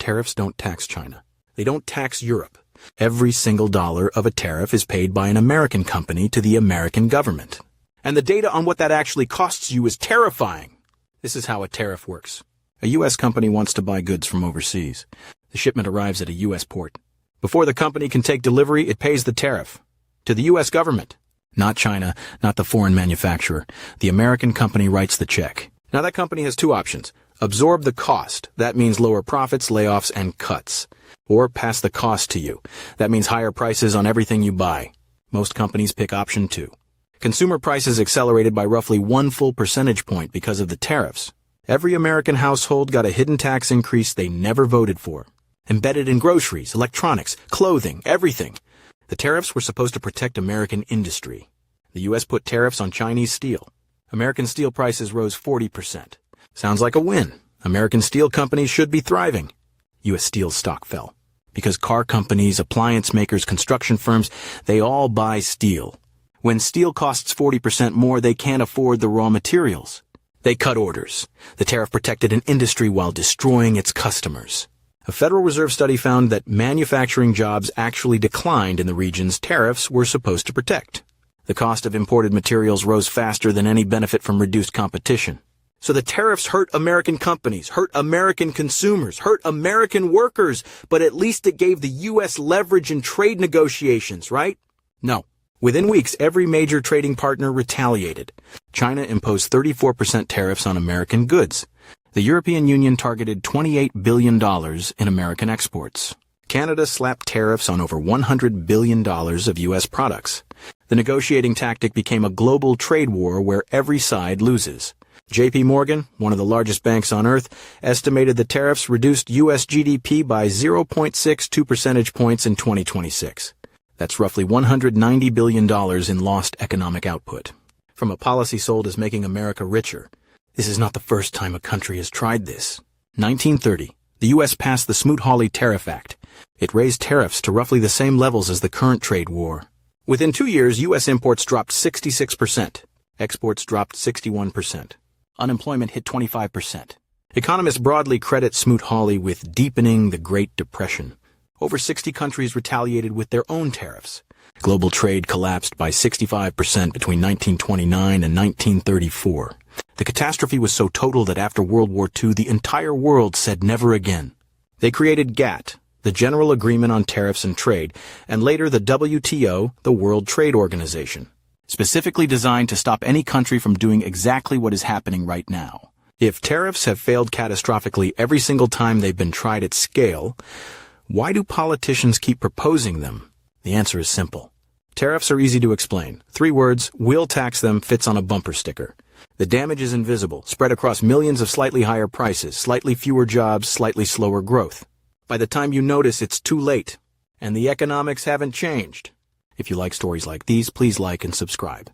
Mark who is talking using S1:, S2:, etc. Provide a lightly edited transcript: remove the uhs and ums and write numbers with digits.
S1: Tariffs don't tax China. They don't tax Europe. Every single dollar of a tariff is paid by an American company to the American government. And the data on what that actually costs you is terrifying. This is how a tariff works. A U.S. company wants to buy goods from overseas. The shipment arrives at a U.S. port. Before the company can take delivery, it pays the tariff to the U.S. government. Not China, not the foreign manufacturer. The American company writes the check. Now that company has two options. Absorb the cost. That means lower profits, layoffs, and cuts. Or pass the cost to you. That means higher prices on everything you buy. Most companies pick option 2. Consumer prices accelerated by roughly 1 full percentage point because of the tariffs. Every American household got a hidden tax increase they never voted for. Embedded in groceries, electronics, clothing, everything. The tariffs were supposed to protect American industry. The U.S. put tariffs on Chinese steel. American steel prices rose 40%. Sounds like a win. American steel companies should be thriving. U.S. steel stock fell. Because car companies, appliance makers, construction firms, they all buy steel. When steel costs 40% more, they can't afford the raw materials. They cut orders. The tariff protected an industry while destroying its customers. A Federal Reserve study found that manufacturing jobs actually declined in the regions tariffs were supposed to protect. The cost of imported materials rose faster than any benefit from reduced competition. So the tariffs hurt American companies, hurt American consumers, hurt American workers, but at least it gave the U.S. leverage in trade negotiations, right? No. Within weeks, every major trading partner retaliated. China imposed 34% tariffs on American goods. The European Union targeted $28 billion in American exports. Canada slapped tariffs on over $100 billion of U.S. products. The negotiating tactic became a global trade war where every side loses. J.P. Morgan, one of the largest banks on earth, estimated the tariffs reduced U.S. GDP by 0.62 percentage points in 2026. That's roughly $190 billion in lost economic output. From a policy sold as making America richer, this is not the first time a country has tried this. 1930, the U.S. passed the Smoot-Hawley Tariff Act. It raised tariffs to roughly the same levels as the current trade war. Within 2 years, U.S. imports dropped 66%. Exports dropped 61%. Unemployment hit 25%. Economists broadly credit Smoot-Hawley with deepening the Great Depression. Over 60 countries retaliated with their own tariffs. Global trade collapsed by 65% between 1929 and 1934. The catastrophe was so total that after World War II, the entire world said never again. They created GATT, the General Agreement on Tariffs and Trade, and later the WTO, the World Trade Organization, specifically designed to stop any country from doing exactly what is happening right now. If tariffs have failed catastrophically every single time they've been tried at scale, why do politicians keep proposing them? The answer is simple. Tariffs are easy to explain. 3 words, we'll tax them, fits on a bumper sticker. The damage is invisible, spread across millions of slightly higher prices, slightly fewer jobs, slightly slower growth. By the time you notice, it's too late. And the economics haven't changed. If you like stories like these, please like and subscribe.